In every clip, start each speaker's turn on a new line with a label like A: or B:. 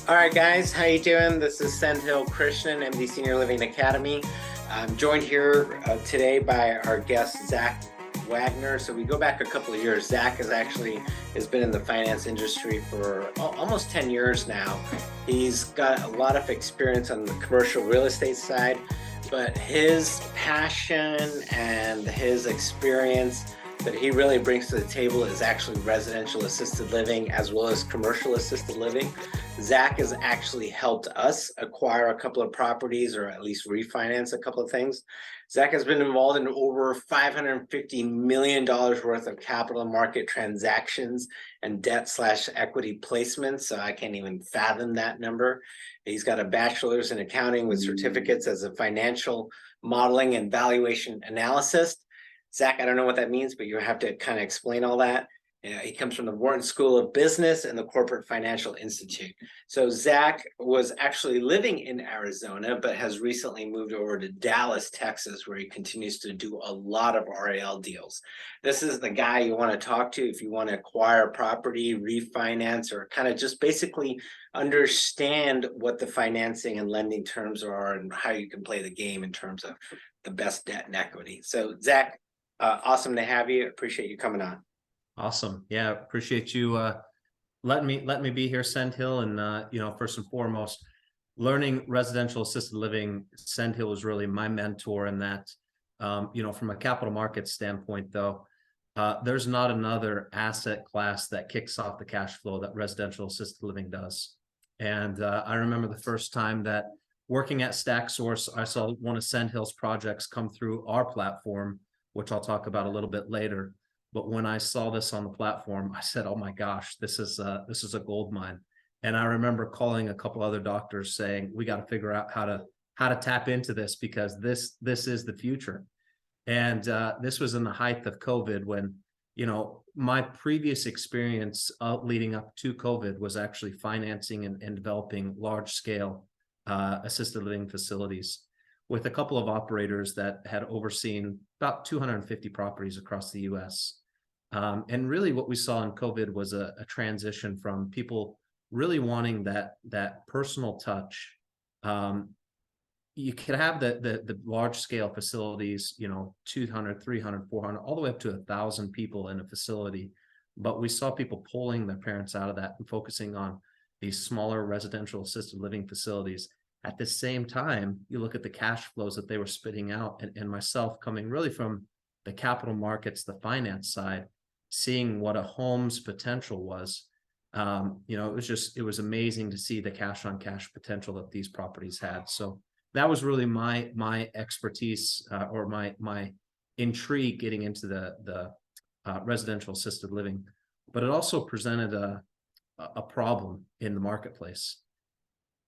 A: All right, guys, how you doing? This is Sendhil Krishnan, MD Senior Living Academy. I'm joined here today by our guest, Zach Wagner. So we go back a couple of years. Zach has been in the finance industry for almost 10 years now. He's got a lot of experience on the commercial real estate side, but his passion and his experience that he really brings to the table is actually residential assisted living as well as commercial assisted living. Zach has actually helped us acquire a couple of properties or at least refinance a couple of things. Zach has been involved in over $550 million worth of capital market transactions and debt slash equity placements. So I can't even fathom that number. He's got a bachelor's in accounting with certificates as a financial modeling and valuation analyst. Zach, I don't know what that means, but you have to kind of explain all that. He comes from the Wharton School of Business and the Corporate Financial Institute. So Zach was actually living in Arizona, but has recently moved over to Dallas, Texas, where he continues to do a lot of RAL deals. This is the guy you want to talk to if you want to acquire property, refinance, or kind of just basically understand what the financing and lending terms are and how you can play the game in terms of the best debt and equity. So Zach, awesome to have you. Appreciate you coming on.
B: Awesome. Yeah, appreciate you letting me be here, Sendhil. And first and foremost, learning residential assisted living, Sendhil was really my mentor in that. From a capital markets standpoint, though, there's not another asset class that kicks off the cash flow that residential assisted living does. And I remember the first time that working at StackSource, I saw one of Sendhil's projects come through our platform, which I'll talk about a little bit later. But when I saw this on the platform, I said, "Oh my gosh, this is a gold mine." And I remember calling a couple other doctors saying, "We got to figure out how to tap into this because this is the future." And this was in the height of COVID when, my previous experience leading up to COVID was actually financing and developing large scale assisted living facilities with a couple of operators that had overseen about 250 properties across the US. And really what we saw in COVID was a transition from people really wanting that personal touch. You could have the large scale facilities, 200, 300, 400, all the way up to 1,000 people in a facility. But we saw people pulling their parents out of that and focusing on these smaller residential assisted living facilities. At the same time, you look at the cash flows that they were spitting out, and myself coming really from the capital markets, the finance side, seeing what a home's potential was. It was amazing to see the cash on cash potential that these properties had. So that was really my expertise or my intrigue getting into the residential assisted living. But it also presented a problem in the marketplace.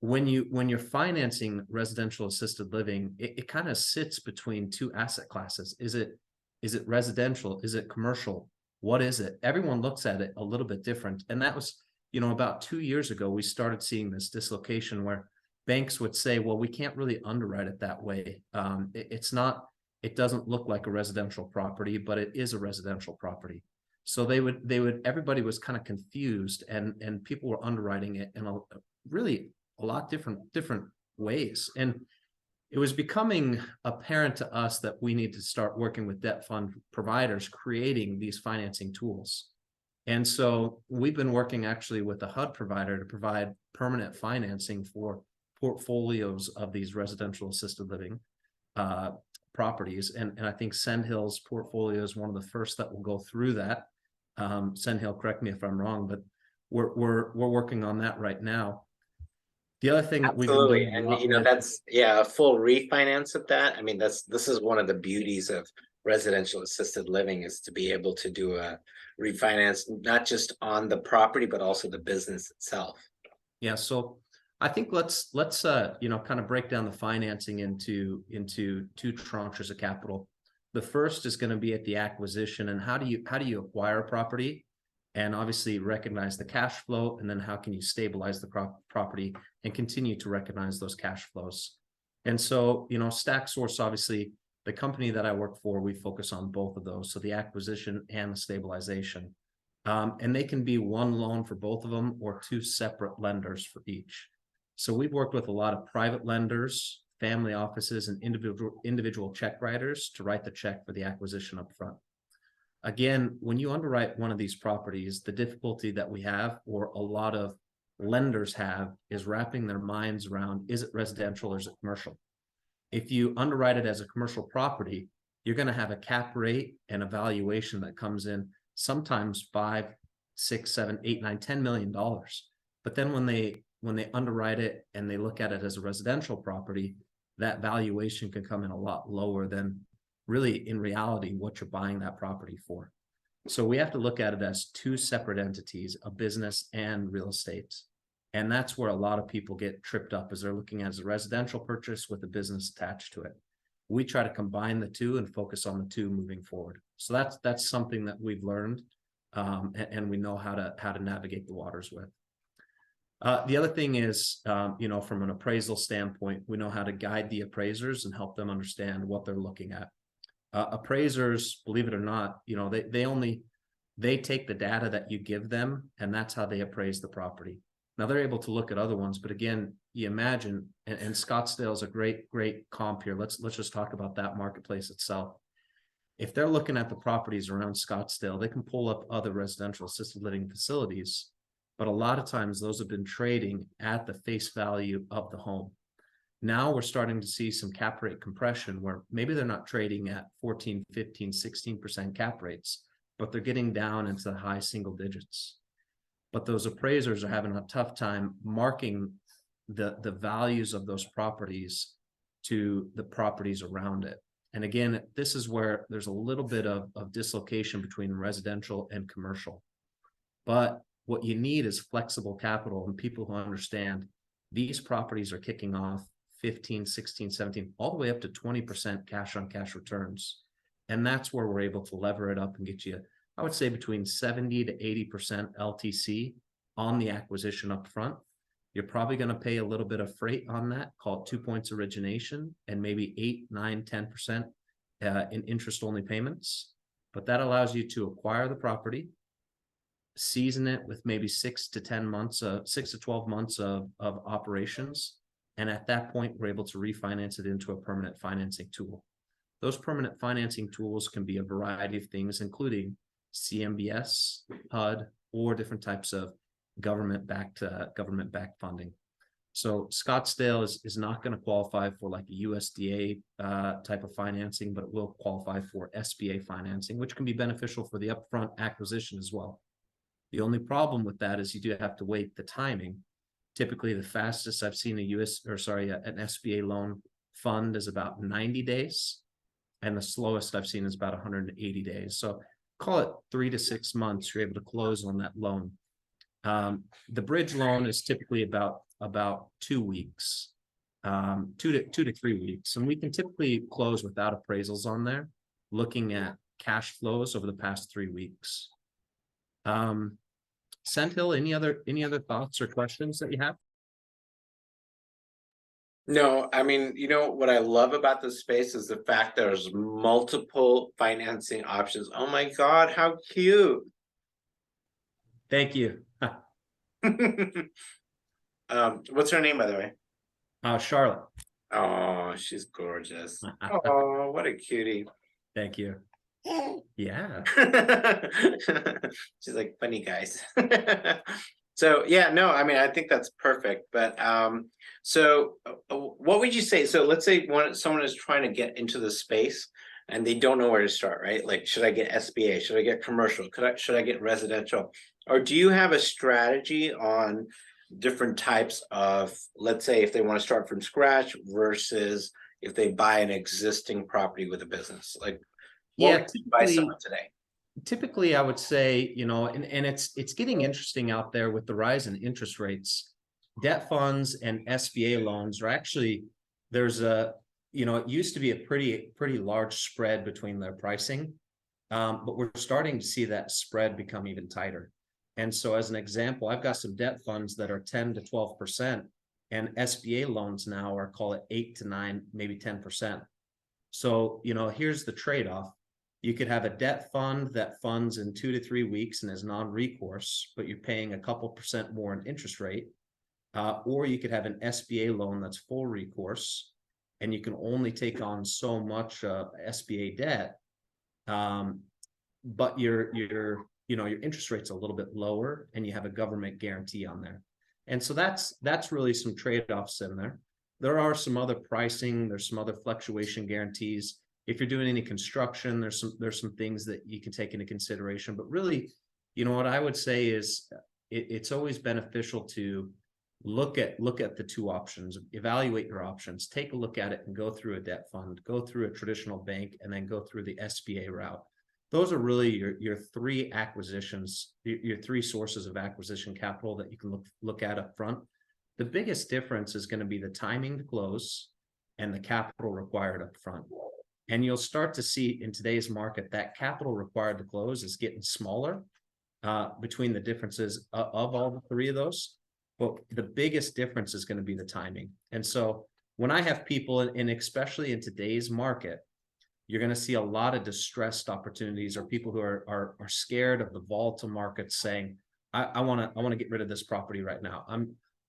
B: When you're financing residential assisted living, it kind of sits between two asset classes. Is it residential? Is it commercial? What is it? Everyone looks at it a little bit different. And that was, about 2 years ago, we started seeing this dislocation where banks would say, well, we can't really underwrite it that way. It doesn't look like a residential property, but it is a residential property. So everybody was kind of confused and people were underwriting it in a lot different ways. And it was becoming apparent to us that we need to start working with debt fund providers, creating these financing tools. And so we've been working actually with a HUD provider to provide permanent financing for portfolios of these residential assisted living properties. And I think Sendhil's portfolio is one of the first that will go through that. Sendhil, correct me if I'm wrong, but we're working on that right now. The other thing that we've been doing
A: and that's a full refinance of that. I mean, this is one of the beauties of residential assisted living is to be able to do a refinance, not just on the property, but also the business itself.
B: Yeah, so I think let's kind of break down the financing into two tranches of capital. The first is going to be at the acquisition, and how do you acquire a property? And obviously recognize the cash flow, and then how can you stabilize the property and continue to recognize those cash flows. And so, StackSource, obviously, the company that I work for, we focus on both of those, so the acquisition and the stabilization. And they can be one loan for both of them or two separate lenders for each. So we've worked with a lot of private lenders, family offices, and individual check writers to write the check for the acquisition up front. Again, when you underwrite one of these properties, the difficulty that we have, or a lot of lenders have, is wrapping their minds around, is it residential or is it commercial? If you underwrite it as a commercial property, you're going to have a cap rate and a valuation that comes in sometimes 5, 6, 7, 8, 9, $10 million. But then when they underwrite it and they look at it as a residential property, that valuation can come in a lot lower than really in reality what you're buying that property for. So we have to look at it as two separate entities, a business and real estate. And that's where a lot of people get tripped up, as they're looking at it as a residential purchase with a business attached to it. We try to combine the two and focus on the two moving forward. So that's something that we've learned, and we know how to navigate the waters with. The other thing is, from an appraisal standpoint, we know how to guide the appraisers and help them understand what they're looking at. Appraisers, believe it or not, they take the data that you give them, and that's how they appraise the property. Now they're able to look at other ones, but again, you imagine, and Scottsdale is a great comp here. Let's just talk about that marketplace itself. If they're looking at the properties around Scottsdale, they can pull up other residential assisted living facilities, but a lot of times those have been trading at the face value of the home. Now we're starting to see some cap rate compression where maybe they're not trading at 14, 15, 16% cap rates, but they're getting down into the high single digits. But those appraisers are having a tough time marking the values of those properties to the properties around it. And again, this is where there's a little bit of dislocation between residential and commercial. But what you need is flexible capital and people who understand these properties are kicking off 15, 16, 17, all the way up to 20% cash on cash returns. And that's where we're able to lever it up and get you, I would say, between 70 to 80% LTC on the acquisition up front. You're probably going to pay a little bit of freight on that, call it 2 points origination, and maybe 8, 9, 10% in interest only payments. But that allows you to acquire the property, season it with maybe 6 to 12 months of operations. And at that point, we're able to refinance it into a permanent financing tool. Those permanent financing tools can be a variety of things, including CMBS, HUD, or different types of government-backed funding. So Scottsdale is not going to qualify for like a USDA type of financing, but it will qualify for SBA financing, which can be beneficial for the upfront acquisition as well. The only problem with that is you do have to wait the timing. Typically, the fastest I've seen an SBA loan fund is about 90 days, and the slowest I've seen is about 180 days. So call it 3 to 6 months, you're able to close on that loan. The bridge loan is typically about 2 weeks, 2 to 3 weeks. And we can typically close without appraisals on there, looking at cash flows over the past 3 weeks. Sendhil, any other thoughts or questions that you have?
A: No, I mean, what I love about this space is the fact there's multiple financing options. Oh my God, how cute.
B: Thank you.
A: What's her name, by the way?
B: Charlotte.
A: Oh, she's gorgeous. Oh, what a cutie.
B: Thank you. Yeah.
A: She's like, funny guys. So yeah, no, I mean, I think that's perfect. But so what would you say? So let's say someone is trying to get into the space and they don't know where to start, right? Like, should I get SBA? Should I get commercial? Should I get residential? Or do you have a strategy on different types of, let's say, if they want to start from scratch versus if they buy an existing property with a business? Like, what would you buy someone today?
B: Typically, I would say, and it's getting interesting out there with the rise in interest rates. Debt funds and SBA loans are actually, there's it used to be a pretty large spread between their pricing, but we're starting to see that spread become even tighter. And so as an example, I've got some debt funds that are 10 to 12%, and SBA loans now are, call it 8 to 9, maybe 10%. So, here's the trade-off. You could have a debt fund that funds in 2 to 3 weeks and is non-recourse, but you're paying a couple percent more in interest rate. Or you could have an SBA loan that's full recourse, and you can only take on so much SBA debt, but your interest rate's a little bit lower, and you have a government guarantee on there. And so that's really some trade-offs in there. There are some other pricing. There's some other fluctuation guarantees. If you're doing any construction, there's some things that you can take into consideration. But really, what I would say is it's always beneficial to look at the two options, evaluate your options, take a look at it, and go through a debt fund, go through a traditional bank, and then go through the SBA route. Those are really your three acquisitions, your three sources of acquisition capital that you can look at up front. The biggest difference is going to be the timing to close and the capital required up front. And you'll start to see in today's market that capital required to close is getting smaller between the differences of all the three of those. But the biggest difference is going to be the timing. And so when I have people, and especially in today's market, you're going to see a lot of distressed opportunities, or people who are scared of the volatile market saying, I want to get rid of this property right now.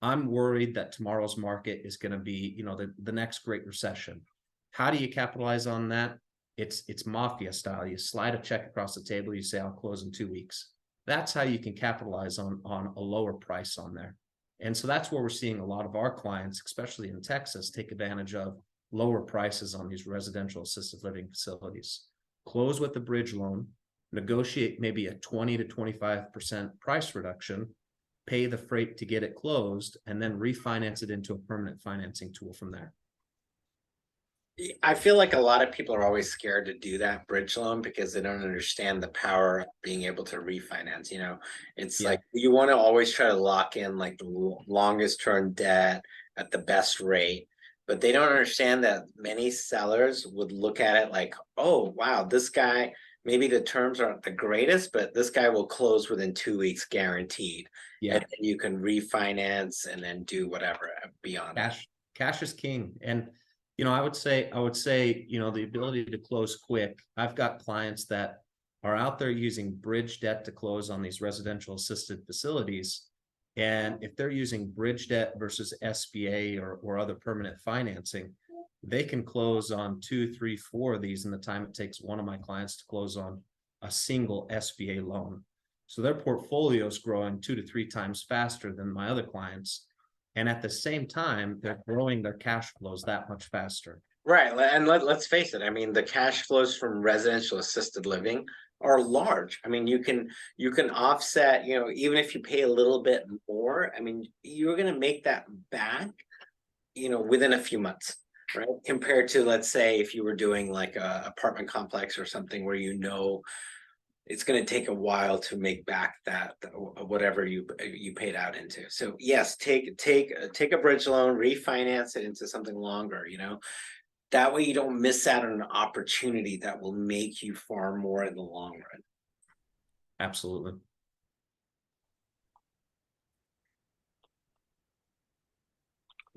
B: I'm worried that tomorrow's market is going to be, the next great recession. How do you capitalize on that? It's mafia style. You slide a check across the table. You say, I'll close in 2 weeks. That's how you can capitalize on a lower price on there. And so that's where we're seeing a lot of our clients, especially in Texas, take advantage of lower prices on these residential assisted living facilities. Close with a bridge loan, negotiate maybe a 20 to 25% price reduction, pay the freight to get it closed, and then refinance it into a permanent financing tool from there.
A: I feel like a lot of people are always scared to do that bridge loan because they don't understand the power of being able to refinance. It's like you want to always try to lock in like the longest term debt at the best rate, but they don't understand that many sellers would look at it like, oh, wow, this guy, maybe the terms aren't the greatest, but this guy will close within 2 weeks guaranteed.
B: Yeah.
A: And then you can refinance and then do whatever beyond that.
B: Cash is king. And I would say, the ability to close quick. I've got clients that are out there using bridge debt to close on these residential assisted facilities. And if they're using bridge debt versus SBA or other permanent financing, they can close on 2, 3, 4 of these in the time it takes one of my clients to close on a single SBA loan. So their portfolio is growing 2 to 3 times faster than my other clients. And at the same time, they're growing their cash flows that much faster.
A: Right. And let's face it. I mean, the cash flows from residential assisted living are large. I mean, you can offset, even if you pay a little bit more, I mean, you're going to make that back, within a few months, right? Compared to, let's say, if you were doing like a apartment complex or something where it's going to take a while to make back that whatever you paid out into. So yes, take a bridge loan, refinance it into something longer. That way you don't miss out on an opportunity that will make you far more in the long run.
B: Absolutely.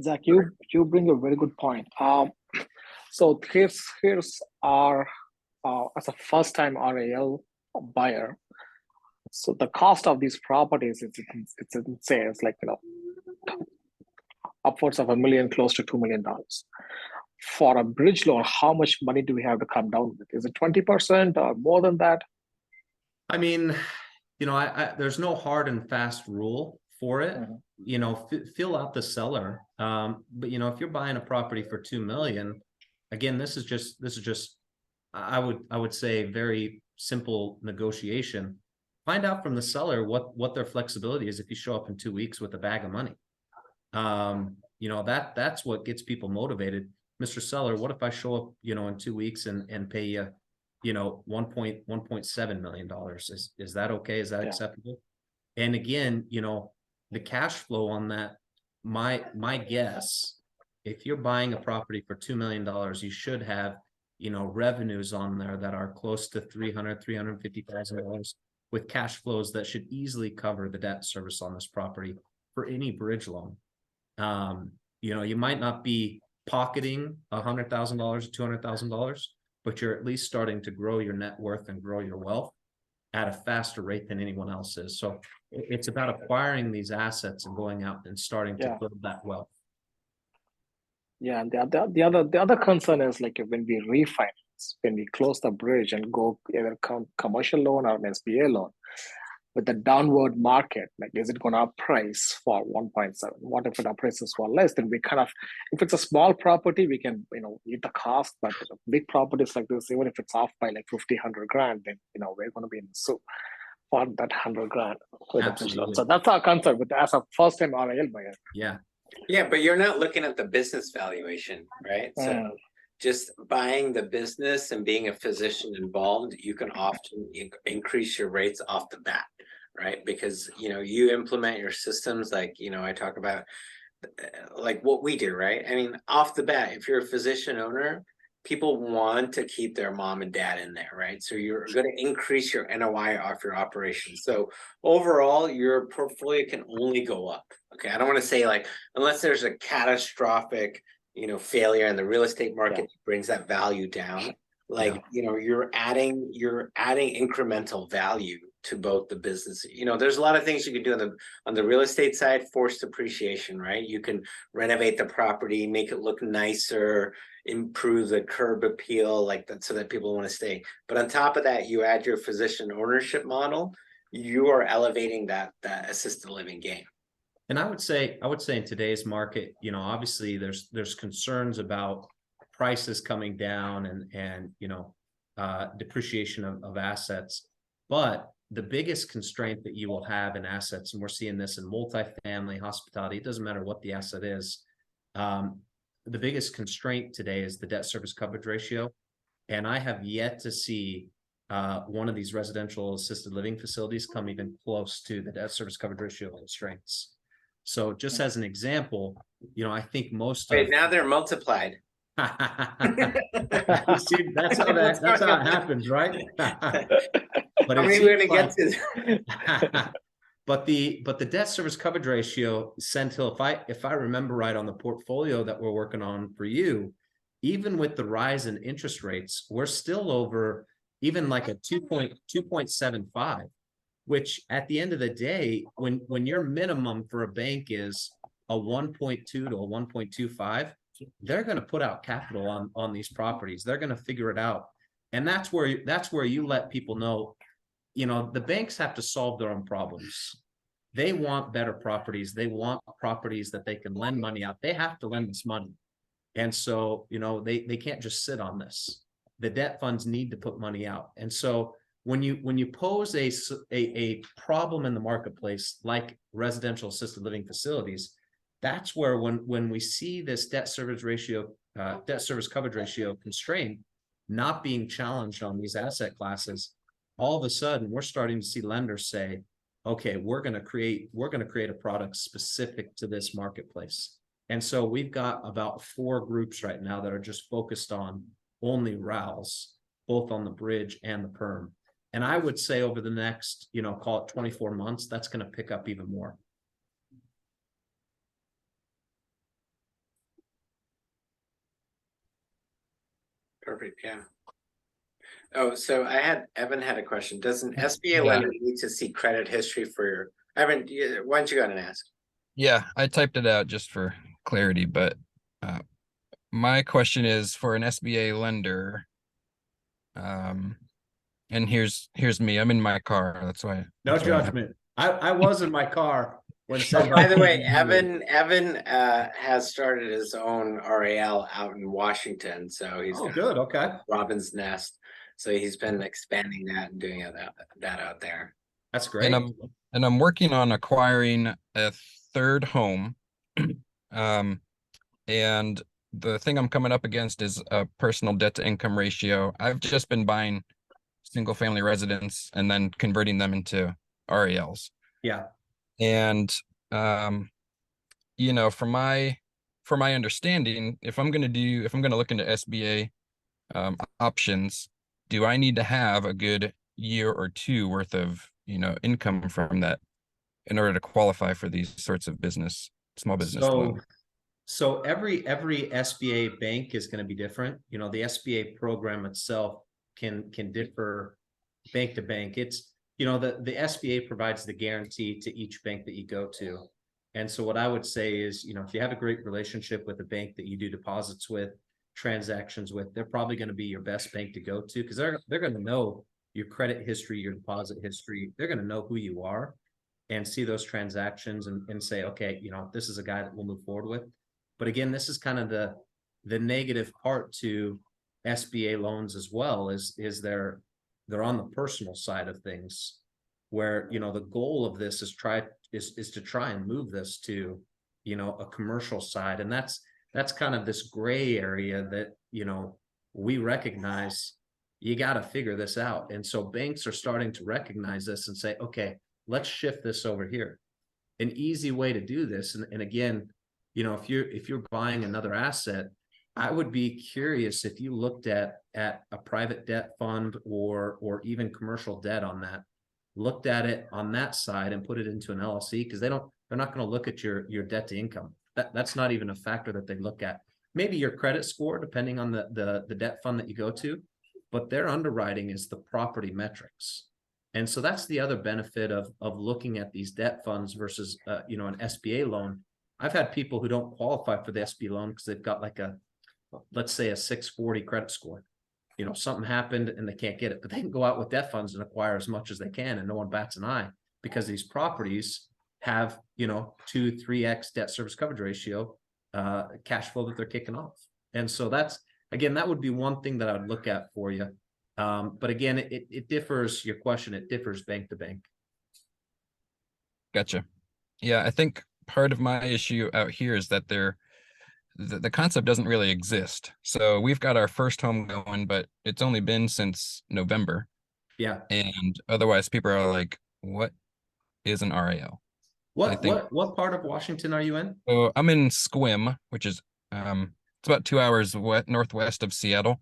C: Zach, you bring a very good point. So here's our as a first time RAL buyer. So the cost of these properties it's insane. It's like upwards of $1 million, close to $2 million. For a bridge loan, how much money do we have to come down with? Is it 20% or more than that?
B: I mean, there's no hard and fast rule for it. Fill out the seller. But if you're buying a property for $2 million, again, this is just I would say very simple negotiation. Find out from the seller what their flexibility is if you show up in 2 weeks with a bag of money. That's what gets people motivated. Mr. Seller, what if I show up, in 2 weeks and pay you, $1.7 million? Is that okay? Is that acceptable? And again, the cash flow on that, my guess, if you're buying a property for $2 million, you should have, revenues on there that are close to $350,000 with cash flows that should easily cover the debt service on this property for any bridge loan. You might not be pocketing $100,000, $200,000, but you're at least starting to grow your net worth and grow your wealth at a faster rate than anyone else is. So it's about acquiring these assets and going out and starting to build that wealth.
C: Yeah, and the other concern is like when we refinance, when we close the bridge and go either commercial loan or an SBA loan, with the downward market, like is it going to appraise for 1.7? What if it appraises for less? Then we kind of, if it's a small property, we can eat the cost. But big properties like this, even if it's off by like 50, 100 grand, then we're going to be in the soup for that 100 grand.
B: Absolutely.
C: So that's our concern with as a first time RAL buyer.
B: Yeah.
A: Yeah, but you're not looking at the business valuation, right? So just buying the business and being a physician involved, you can often increase your rates off the bat, right? Because you implement your systems like I talk about like what we do, right? I mean, off the bat, if you're a physician owner, people want to keep their mom and dad in there, right? So you're going to increase your NOI off your operations. So overall, your portfolio can only go up. Okay, I don't want to say like unless there's a catastrophic, failure in the real estate market that brings that value down. Like you're adding incremental value to both the business. There's a lot of things you can do on the real estate side. Forced appreciation, right? You can renovate the property, make it look nicer, improve the curb appeal, like that, so that people want to stay. But on top of that, you add your physician ownership model. You are elevating that assisted living game.
B: And I would say in today's market, obviously there's concerns about prices coming down and depreciation of assets. But the biggest constraint that you will have in assets, and we're seeing this in multifamily, hospitality, it doesn't matter what the asset is. The biggest constraint today is the debt service coverage ratio. And I have yet to see one of these residential assisted living facilities come even close to the debt service coverage ratio constraints. So just as an example, I think
A: now they're multiplied.
B: See, that's how it happens, right? But
A: I mean, we're gonna get to
B: but the debt service coverage ratio, Sendhil, if I remember right on the portfolio that we're working on for you, even with the rise in interest rates, we're still over even like a 2.75, which at the end of the day, when your minimum for a bank is a 1.2 to a 1.25, they're going to put out capital on these properties. They're going to figure it out. And that's where you let people know, the banks have to solve their own problems. They want better properties. They want properties that they can lend money out. They have to lend this money. And so, they can't just sit on this. The debt funds need to put money out. And so when you pose a problem in the marketplace, like residential assisted living facilities, that's where when we see this debt service coverage ratio constraint not being challenged on these asset classes, all of a sudden we're starting to see lenders say, okay, we're going to create a product specific to this marketplace. And so we've got about 4 groups right now that are just focused on only RALs, both on the bridge and the perm. And I would say over the next, call it 24 months, that's going to pick up even more.
A: Perfect. Yeah. Oh, so Evan had a question. Does an SBA lender need to see credit history for your Evan? Why don't you go ahead and ask?
D: Yeah, I typed it out just for clarity, but my question is for an SBA lender. And here's me. I'm in my car. That's why.
B: No judgment. I was in my car when said.
A: By the way, Evan has started his own RAL out in Washington, so he's
B: good. Okay.
A: Robin's Nest. So he's been expanding that and doing that out there.
B: That's great.
D: And I'm working on acquiring a 3rd home. And the thing I'm coming up against is a personal debt to income ratio. I've just been buying single family residents and then converting them into RALs.
B: Yeah.
D: And from my understanding, if I'm going to look into SBA options, do I need to have a good year or 2 worth of income from that in order to qualify for these sorts of small business loans?
B: So every SBA bank is going to be different. You know, the SBA program itself can differ bank to bank. It's, you know, the SBA provides the guarantee to each bank that you go to. And so what I would say is, you know, if you have a great relationship with a bank that you do deposits with, transactions with, they're probably going to be your best bank to go to, because they're going to know your credit history, your deposit history. They're going to know who you are and see those transactions and say, okay, you know, this is a guy that we'll move forward with. But again, this is kind of the negative part to SBA loans as well, is they're on the personal side of things, where, you know, the goal of this is to try and move this to, you know, a commercial side. And that's kind of this gray area that, you know, we recognize you got to figure this out. And so banks are starting to recognize this and say, okay, let's shift this over here. An easy way to do this. And again, you know, if you're buying another asset, I would be curious if you looked at a private debt fund or even commercial debt on that, looked at it on that side and put it into an LLC, because they're not going to look at your debt to income. That's not even a factor that they look at. Maybe your credit score, depending on the debt fund that you go to, but their underwriting is the property metrics. And so that's the other benefit of looking at these debt funds versus you know, an SBA loan. I've had people who don't qualify for the SBA loan because they've got like let's say a 640 credit score. You know, something happened and they can't get it, but they can go out with debt funds and acquire as much as they can, and no one bats an eye, because these properties have, you know, 2-3x debt service coverage ratio, cash flow that they're kicking off. And so that's, again, that would be one thing that I would look at for you. But again, it differs, your question, it differs bank to bank.
D: Gotcha. Yeah, I think part of my issue out here is that the concept doesn't really exist. So we've got our first home going, but it's only been since November.
B: Yeah.
D: And otherwise people are like, what is an RAL?
B: What part of Washington are you in?
D: So I'm in Squim, which is it's about 2 hours northwest of Seattle.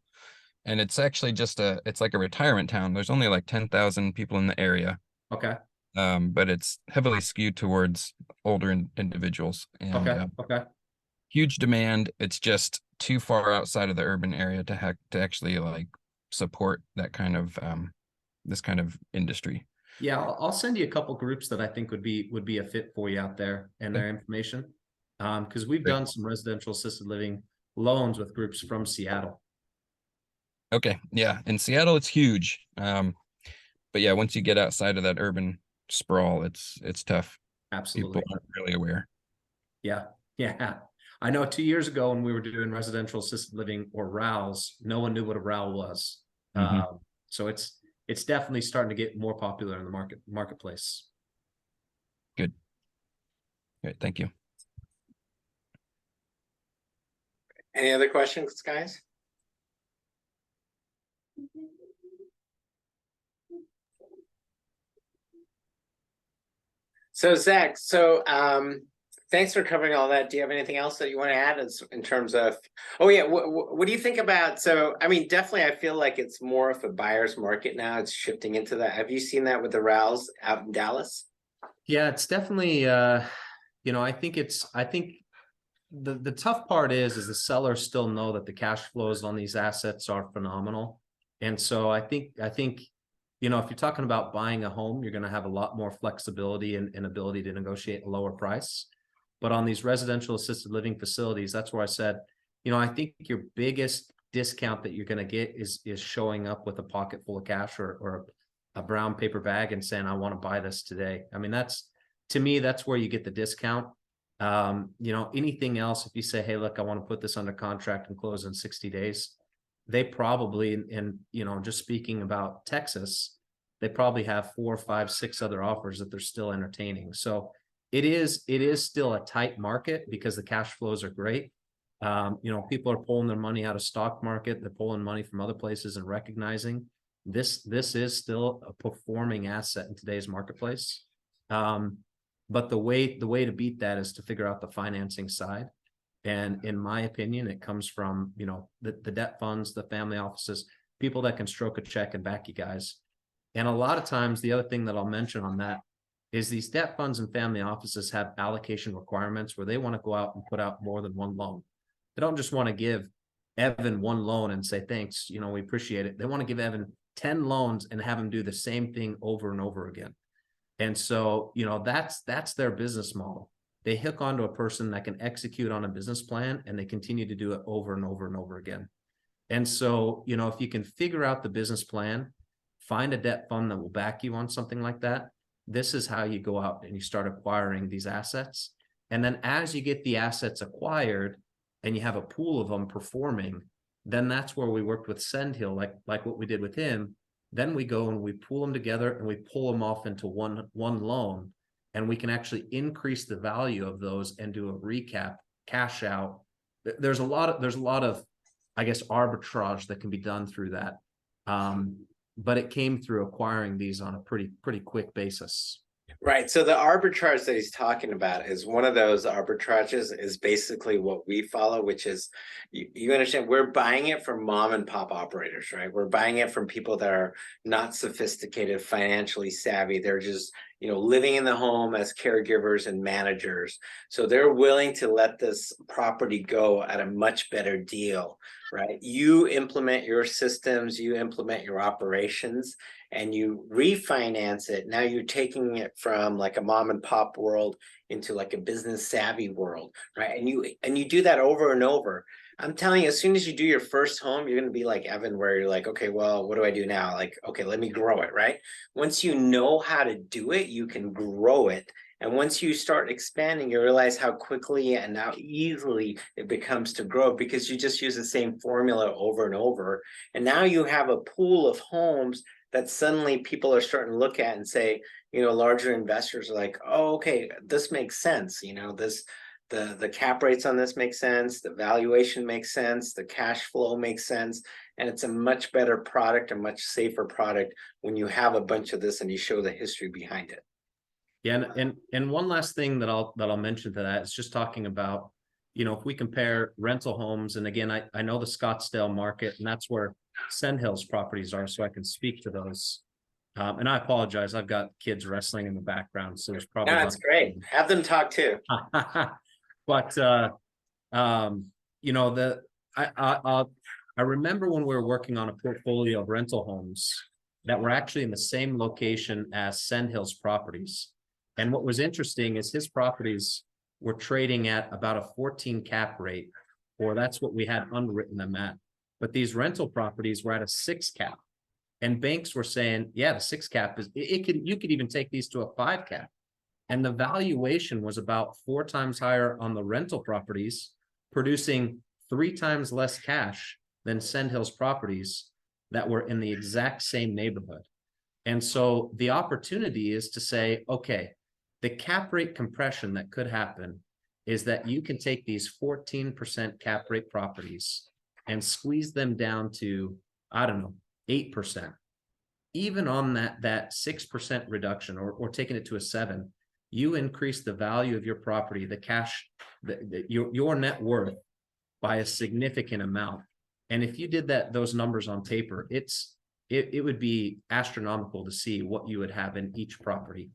D: And it's actually just it's like a retirement town. There's only like 10,000 people in the area.
B: Okay.
D: But it's heavily skewed towards older individuals, and
B: Okay.
D: huge demand. It's just too far outside of the urban area to actually like support that kind of this kind of industry.
B: Yeah, I'll send you a couple groups that I think would be a fit for you out there, and their information. Because we've
D: Great.
B: done some residential assisted living loans with groups from Seattle.
D: Okay, yeah, in Seattle it's huge. But yeah, once you get outside of that urban sprawl, it's tough.
B: Absolutely.
D: People aren't really aware.
B: Yeah. I know 2 years ago when we were doing residential assisted living, or RALs, no one knew what a RAL was.
D: Mm-hmm.
B: So it's definitely starting to get more popular in the marketplace.
D: Good. Great, thank you.
A: Any other questions, guys? So Zach, thanks for covering all that. Do you have anything else that you want to add in terms of, oh yeah, what do you think about, so, I mean, definitely I feel like it's more of a buyer's market now. It's shifting into that. Have you seen that with the RALs out in Dallas?
B: Yeah, it's definitely, you know, I think the tough part is the sellers still know that the cash flows on these assets are phenomenal. And so I think, you know, if you're talking about buying a home, you're going to have a lot more flexibility and ability to negotiate a lower price. But on these residential assisted living facilities, that's where I said, you know, I think your biggest discount that you're going to get is showing up with a pocket full of cash or a brown paper bag and saying, I want to buy this today. I mean, to me, that's where you get the discount. You know, anything else, if you say, hey, look, I want to put this under contract and close in 60 days, they probably, and you know, just speaking about Texas, they probably have 4, 5, 6 other offers that they're still entertaining. So it is still a tight market because the cash flows are great. You know, people are pulling their money out of stock market. They're pulling money from other places and recognizing this is still a performing asset in today's marketplace. But the way to beat that is to figure out the financing side. And in my opinion, it comes from, you know, the debt funds, the family offices, people that can stroke a check and back you guys. And a lot of times, the other thing that I'll mention on that, is these debt funds and family offices have allocation requirements where they want to go out and put out more than one loan. They don't just want to give Evan one loan and say, thanks, you know, we appreciate it. They want to give Evan 10 loans and have him do the same thing over and over again. And so, you know, that's their business model. They hook onto a person that can execute on a business plan, and they continue to do it over and over and over again. And so, you know, if you can figure out the business plan, find a debt fund that will back you on something like that, this is how you go out and you start acquiring these assets. And then as you get the assets acquired and you have a pool of them performing, then that's where we worked with Sendhil, like what we did with him. Then we go and we pool them together and we pull them off into one loan, and we can actually increase the value of those and do a recap, cash out. There's a lot of, I guess, arbitrage that can be done through that. But it came through acquiring these on a pretty quick basis.
A: Right. So the arbitrage that he's talking about is one of those arbitrages is basically what we follow, which is you understand we're buying it from mom and pop operators, right? We're buying it from people that are not sophisticated, financially savvy. They're just, you know, living in the home as caregivers and managers. So they're willing to let this property go at a much better deal, right? You implement your systems, you implement your operations, and you refinance it. Now you're taking it from like a mom and pop world into like a business savvy world, right? And you do that over and over. I'm telling you, as soon as you do your first home, you're going to be like Evan, where you're like, okay, well, what do I do now? Like, okay, let me grow it, right? Once you know how to do it, you can grow it. And once you start expanding, you realize how quickly and how easily it becomes to grow, because you just use the same formula over and over. And now you have a pool of homes that suddenly people are starting to look at and say, you know, larger investors are like, oh, okay, this makes sense. You know, the cap rates on this make sense, the valuation makes sense, the cash flow makes sense, and it's a much better product, a much safer product when you have a bunch of this and you show the history behind it.
B: Yeah, and one last thing that I'll mention to that is just talking about, you know, if we compare rental homes, and again, I know the Scottsdale market, and that's where Sendhil's properties are, so I can speak to those. And I apologize, I've got kids wrestling in the background, so there's probably
A: Yeah, that's great. Have them talk too.
B: But you know, I remember when we were working on a portfolio of rental homes that were actually in the same location as Sendhil's properties. And what was interesting is his properties were trading at about a 14 cap rate, or that's what we had underwritten them at. But these rental properties were at a 6 cap. And banks were saying, yeah, the 6 cap is, you could even take these to a 5 cap. And the valuation was about 4 times higher on the rental properties, producing 3 times less cash than Sendhil's properties that were in the exact same neighborhood. And so the opportunity is to say, okay, the cap rate compression that could happen is that you can take these 14% cap rate properties and squeeze them down to, I don't know, 8%. Even on that 6% reduction, or taking it to a 7, you increase the value of your property, the cash, your net worth by a significant amount. And if you did those numbers on paper, it would be astronomical to see what you would have in each property.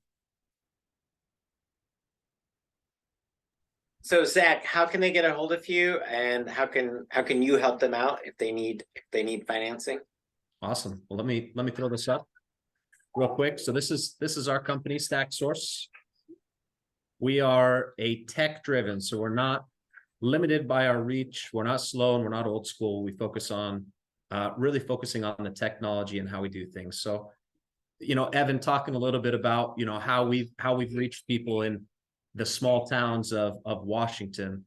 A: So Zach, how can they get a hold of you, and how can you help them out if they need financing?
B: Awesome. Well, let me throw this up real quick. So this is our company, Stack Source. We are a tech driven, so we're not limited by our reach. We're not slow and we're not old school. We focus on really focusing on the technology and how we do things. So, you know, Evan, talking a little bit about, you know, how we've reached people in the small towns of Washington.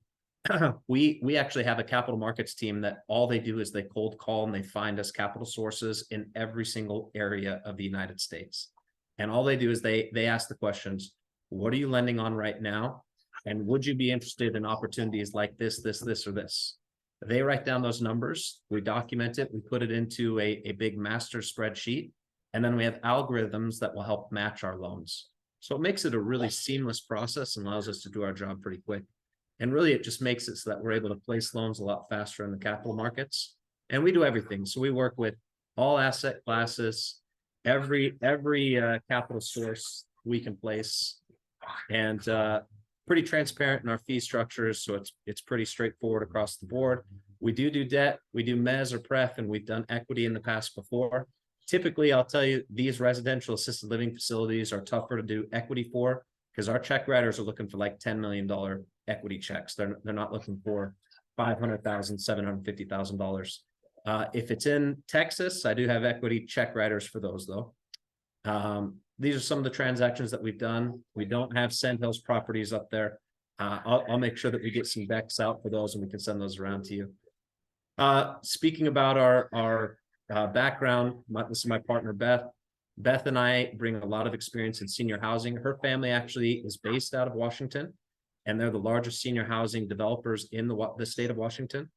B: We actually have a capital markets team that all they do is they cold call and they find us capital sources in every single area of the United States. And all they do is they ask the questions, what are you lending on right now? And would you be interested in opportunities like this, or this? They write down those numbers, we document it, we put it into a big master spreadsheet, and then we have algorithms that will help match our loans. So it makes it a really seamless process and allows us to do our job pretty quick. And really, it just makes it so that we're able to place loans a lot faster in the capital markets. And we do everything. So we work with all asset classes, every capital source, we can place, and pretty transparent in our fee structures. So it's pretty straightforward across the board. We do debt, we do mezz or pref, and we've done equity in the past before. Typically, I'll tell you, these residential assisted living facilities are tougher to do equity for, because our check writers are looking for like $10 million equity checks. They're not looking for $500,000, $750,000. If it's in Texas, I do have equity check writers for those though. These are some of the transactions that we've done. We don't have Sendhil's properties up there. I'll make sure that we get some decks out for those and we can send those around to you. Speaking about our background, this is my partner, Beth. Beth and I bring a lot of experience in senior housing. Her family actually is based out of Washington, and they're the largest senior housing developers in the state of Washington.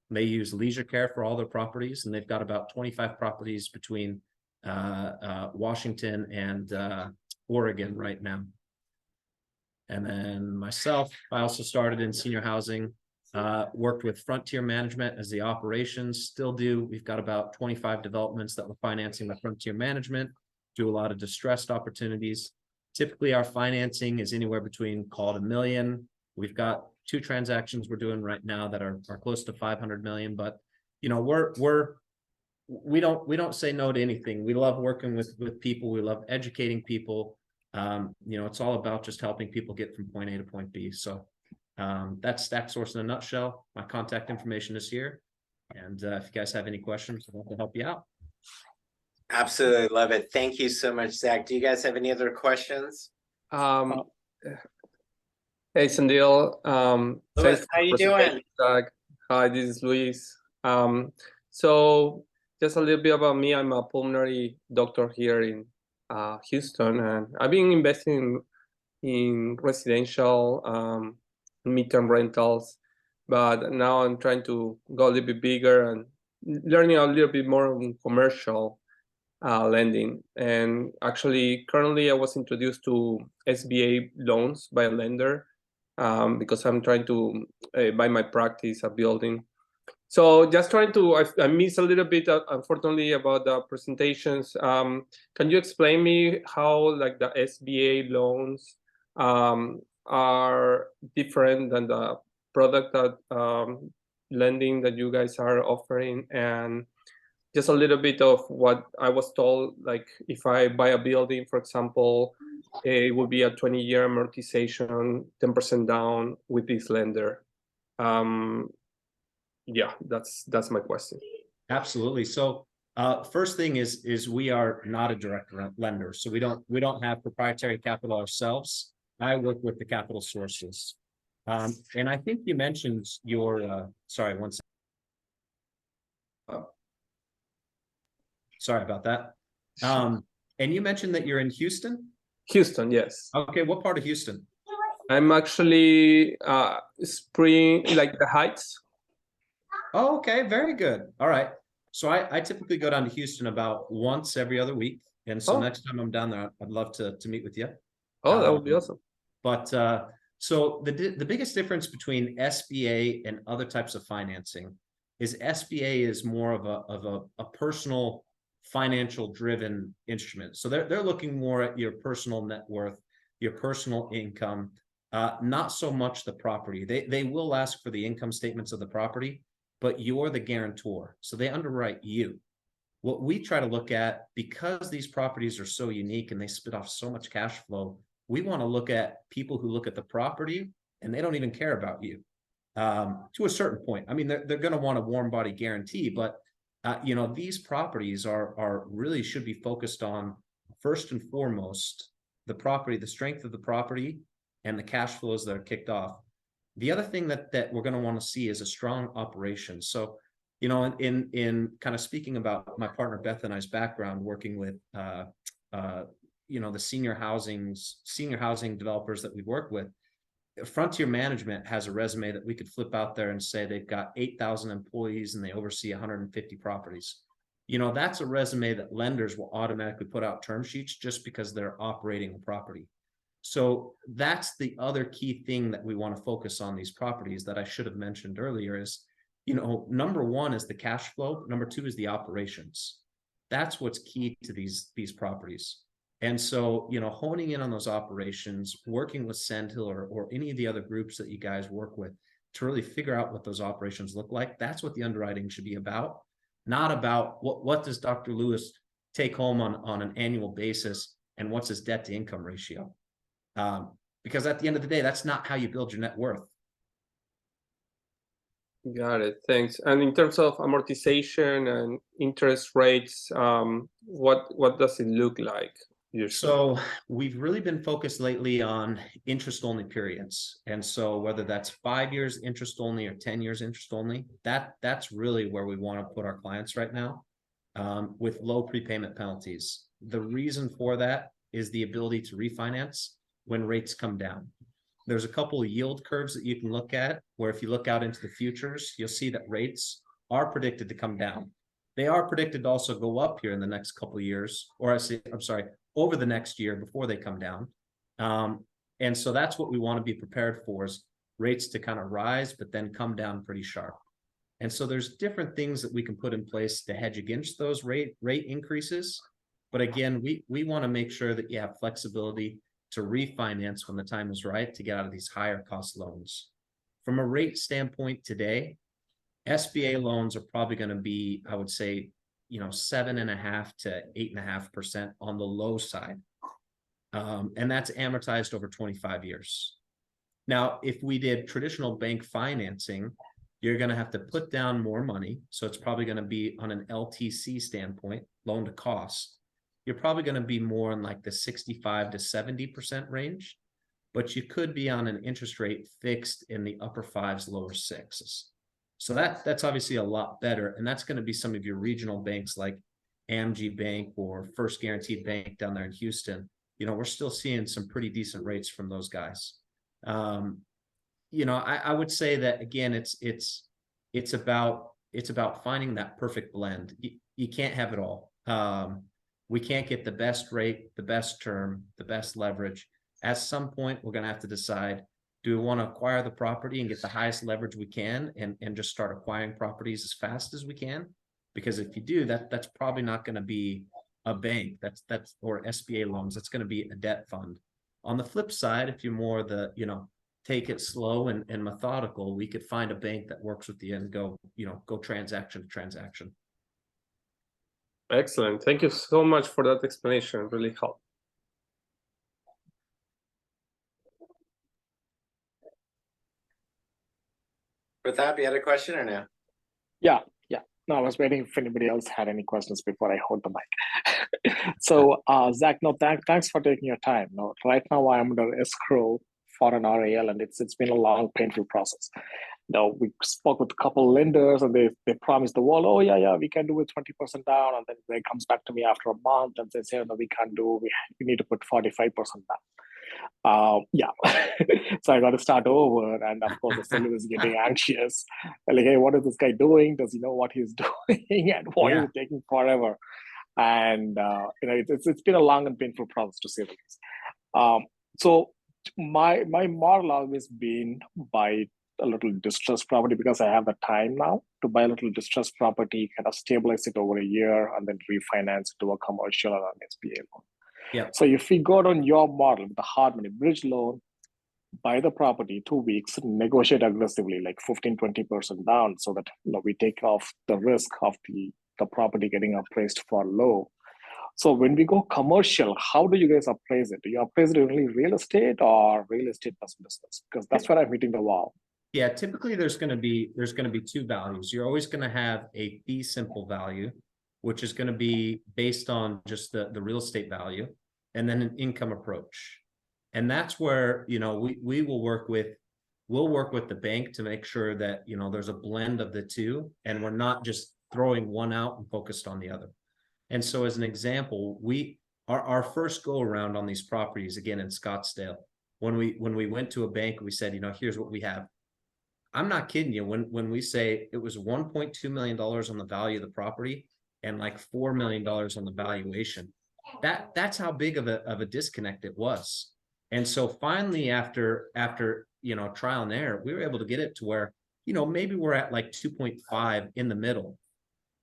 B: They use Leisure Care for all their properties, and they've got about 25 properties between Washington and Oregon right now. And then myself, I also started in senior housing, worked with Frontier Management as the operations, still do. We've got about 25 developments that we're financing with Frontier Management, do a lot of distressed opportunities. Typically, our financing is anywhere between, call it $1 million. We've got 2 transactions we're doing right now that are close to 500 million, but you know, we don't say no to anything. We love working with people. We love educating people. You know, it's all about just helping people get from point A to point B. So that's Stack Source in a nutshell. My contact information is here, and if you guys have any questions, I'd love to help you out.
A: Absolutely love it. Thank you so much, Zach. Do you guys have any other questions?
E: Hey, Sendhil.
A: Louis, how you doing?
E: Zach. Hi, this is Luis. So just a little bit about me. I'm a pulmonary doctor here in Houston, and I've been investing in residential midterm rentals, but now I'm trying to go a little bit bigger and learning a little bit more on commercial lending. And actually, currently I was introduced to SBA loans by a lender because I'm trying to buy my practice, a building. So just trying to, I missed a little bit, unfortunately, about the presentations. Can you explain me how like the SBA loans are different than the product that lending that you guys are offering? And just a little bit of what I was told, like if I buy a building, for example, it would be a 20-year amortization, 10% down with this lender. Yeah, that's my question.
B: Absolutely. So first thing is we are not a direct lender. So we don't have proprietary capital ourselves. I work with the capital sources. And I think you mentioned your sorry, one second. Sorry about that. And you mentioned that you're in Houston?
E: Houston, yes.
B: Okay, what part of Houston?
E: I'm actually Spring, like the Heights.
B: Oh, okay, very good. All right. So I typically go down to Houston about once every other week. And so next time I'm down there, I'd love to meet with you.
E: Oh, that would be awesome.
B: But so the biggest difference between SBA and other types of financing is SBA is more of a personal financial driven instrument. So they're looking more at your personal net worth, your personal income, not so much the property. They will ask for the income statements of the property, but you're the guarantor. So they underwrite you. What we try to look at, because these properties are so unique and they spit off so much cash flow, we want to look at people who look at the property and they don't even care about you to a certain point. I mean, they're going to want a warm body guarantee, but you know, these properties are really should be focused on first and foremost the property, the strength of the property, and the cash flows that are kicked off. The other thing that we're going to want to see is a strong operation. So, you know, in kind of speaking about my partner Beth and I's background working with you know, the senior housing developers that we work with, Frontier Management has a resume that we could flip out there and say they've got 8,000 employees and they oversee 150 properties. You know, that's a resume that lenders will automatically put out term sheets just because they're operating a property. So that's the other key thing that we want to focus on these properties that I should have mentioned earlier is, you know, number one is the cash flow. Number two is the operations. That's what's key to these properties. And so, honing in on those operations, working with Sendhil or any of the other groups that you guys work with to really figure out what those operations look like. That's what the underwriting should be about, not about what does Dr. Lewis take home on an annual basis and what's his debt to income ratio. Because at the end of the day, that's not how you build your net worth.
E: Got it. Thanks. And in terms of amortization and interest rates, what does it look like usually?
B: So we've really been focused lately on interest only periods. And so whether that's 5 years interest only or 10 years interest only, that's really where we want to put our clients right now, with low prepayment penalties. The reason for that is the ability to refinance when rates come down. There's a couple of yield curves that you can look at where if you look out into the futures, you'll see that rates are predicted to come down. They are predicted to also go up here in the next couple of years, or I'm sorry, over the next year before they come down. And so that's what we want to be prepared for, is rates to kind of rise, but then come down pretty sharp. And so there's different things that we can put in place to hedge against those rate increases. But again, we want to make sure that you have flexibility to refinance when the time is right to get out of these higher cost loans. From a rate standpoint today, SBA loans are probably going to be, I would say, 7.5% to 8.5% on the low side. And that's amortized over 25 years. Now, if we did traditional bank financing, you're going to have to put down more money. So it's probably going to be on an LTC standpoint, loan to cost. You're probably going to be more in like the 65 to 70% range, but you could be on an interest rate fixed in the upper 5s, lower 6s. So that's obviously a lot better. And that's going to be some of your regional banks like AMG Bank or First Guaranteed Bank down there in Houston. We're still seeing some pretty decent rates from those guys. I would say that again, it's about finding that perfect blend. You can't have it all. We can't get the best rate, the best term, the best leverage. At some point, we're going to have to decide, do we want to acquire the property and get the highest leverage we can and just start acquiring properties as fast as we can? Because if you do, that's probably not going to be a bank, that's or SBA loans, that's going to be a debt fund. On the flip side, if you're more take it slow and methodical, we could find a bank that works with you and go transaction to transaction.
E: Excellent. Thank you so much for that explanation. It really helped.
A: Pratap, you had a question or no?
C: Yeah. No, I was waiting if anybody else had any questions before I hold the mic. So, Zach, no, thanks for taking your time. No, right now I'm under escrow for an RAL, and it's been a long, painful process. We spoke with a couple of lenders, and they promised the world, oh yeah, we can do it 20% down, and then they comes back to me after a month and they say, no, we can't do. We need to put 45% down. So I got to start over, and of course the seller is getting anxious. Like, hey, what is this guy doing? Does he know what he's doing? And why is it taking forever? And it's been a long and painful process, to say the least. So my model always been buy a little distressed property, because I have the time now to buy a little distressed property, kind of stabilize it over a year, and then refinance it to a commercial or an SBA loan.
B: Yeah.
C: So if we go on your model with the hard money bridge loan, buy the property 2 weeks, negotiate aggressively, like 15-20% down, so that we take off the risk of the property getting appraised for low. So when we go commercial, how do you guys appraise it? Do you appraise it only real estate or real estate plus business? Because that's where I'm hitting the wall.
B: Yeah, typically there's going to be two values. You're always going to have a fee simple value, which is going to be based on just the real estate value, and then an income approach. And that's where, we'll work with the bank to make sure that, there's a blend of the two, and we're not just throwing one out and focused on the other. And so as an example, our first go around on these properties, again, in Scottsdale, when we went to a bank, we said, here's what we have. I'm not kidding you. When we say it was $1.2 million on the value of the property and like $4 million on the valuation, that's how big of a disconnect it was. And so finally, after trial and error, we were able to get it to where, maybe we're at like 2.5 in the middle.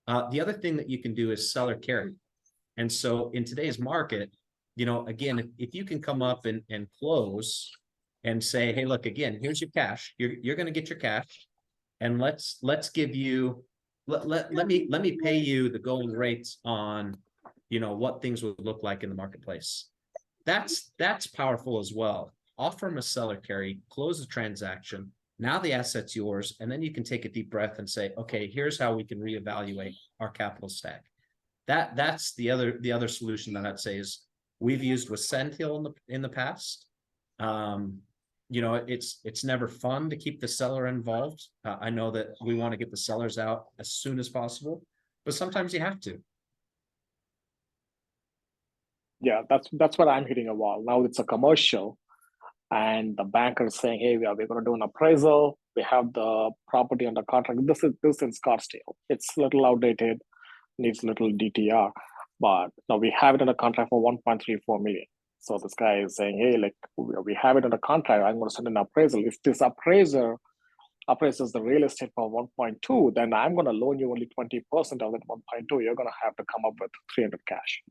B: The other thing that you can do is seller carry. And so in today's market, you know, again, if you can come up and close and say, hey, look, again, here's your cash. You're going to get your cash, and let's give you, let me pay you the going rates on, you know, what things would look like in the marketplace. That's powerful as well. Offer them a seller carry, close the transaction. Now the asset's yours, and then you can take a deep breath and say, okay, here's how we can reevaluate our capital stack. That's the other solution that I'd say is we've used with Sendhil in the past. You know, it's never fun to keep the seller involved. I know that we want to get the sellers out as soon as possible, but sometimes you have to.
C: Yeah, that's what I'm hitting a wall. Now it's a commercial, and the banker is saying, hey, we're going to do an appraisal. We have the property under contract. This is in Scottsdale. It's a little outdated, needs a little DTR, but now we have it under contract for 1.34 million. So this guy is saying, hey, like we have it under contract. I'm going to send an appraisal. If this appraiser appraises the real estate for 1.2, then I'm going to loan you only 20% of that 1.2. You're going to have to come up with 300 cash.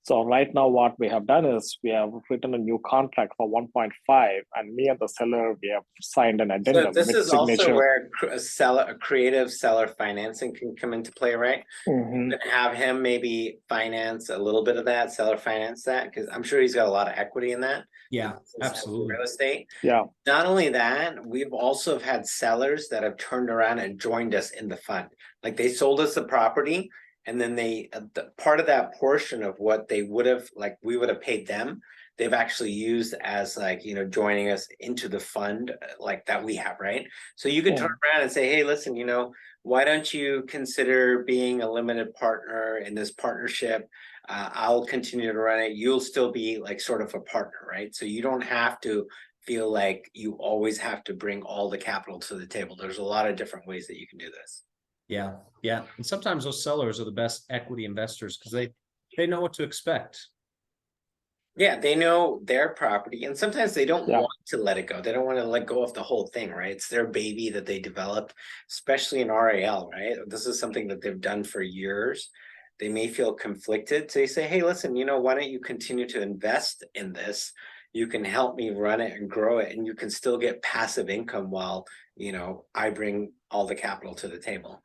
C: So right now, what we have done is we have written a new contract for 1.5, and me and the seller, we have signed an addendum.
A: So this is also
C: signature.
A: where a creative seller financing can come into play, right?
C: Mm-hmm.
A: And have him maybe finance a little bit of that, seller finance that, because I'm sure he's got a lot of equity in that.
B: Yeah, absolutely.
A: Real estate.
C: Yeah.
A: Not only that, we've also had sellers that have turned around and joined us in the fund. Like they sold us the property, and then they part of that portion of what they would have, like we would have paid them, they've actually used as like, you know, joining us into the fund like that we have, right? So you can turn around and say, hey, listen, you know, why don't you consider being a limited partner in this partnership? I'll continue to run it. You'll still be like sort of a partner, right? So you don't have to feel like you always have to bring all the capital to the table. There's a lot of different ways that you can do this.
B: Yeah, yeah. And sometimes those sellers are the best equity investors because they know what to expect.
A: Yeah, they know their property, and sometimes they don't want to let it go. They don't want to let go of the whole thing, right? It's their baby that they developed, especially in RAL, right? This is something that they've done for years. They may feel conflicted. So you say, hey, listen, you know, why don't you continue to invest in this? You can help me run it and grow it, and you can still get passive income while, you know, I bring all the capital to the table.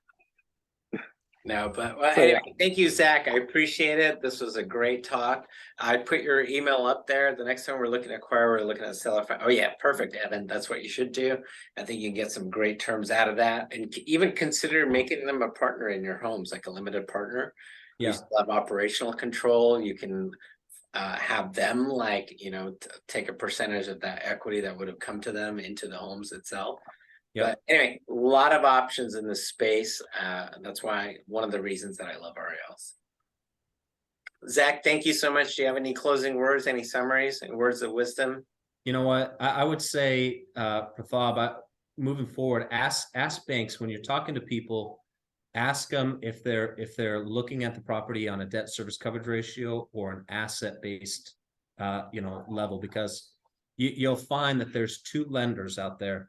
A: No, but well, anyway, thank you, Zach. I appreciate it. This was a great talk. I put your email up there. The next time we're looking at acquire, we're looking at seller. Oh yeah, perfect, Evan. That's what you should do. I think you can get some great terms out of that, and even consider making them a partner in your homes, like a limited partner.
B: Yeah.
A: You still have operational control. You can have them, like, you know, take a percentage of that equity that would have come to them into the homes itself.
B: Yep.
A: But anyway, a lot of options in this space. That's why one of the reasons that I love RALs. Zach, thank you so much. Do you have any closing words, any summaries, and words of wisdom?
B: You know what? I would say, Prathab, moving forward, ask banks when you're talking to people, ask them if they're looking at the property on a debt service coverage ratio or an asset-based you know, level, because you'll find that there's two lenders out there.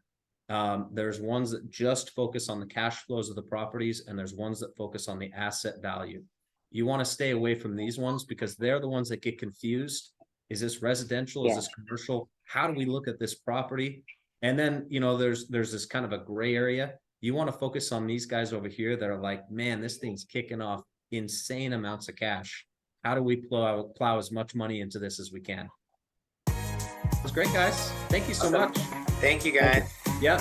B: There's ones that just focus on the cash flows of the properties, and there's ones that focus on the asset value. You want to stay away from these ones because they're the ones that get confused. Is this residential? Is this commercial? How do we look at this property? And then, you know, there's this kind of a gray area. You want to focus on these guys over here that are like, man, this thing's kicking off insane amounts of cash. How do we plow as much money into this as we can? It was great, guys. Thank you so much.
A: Thank you, guys.
B: Yeah.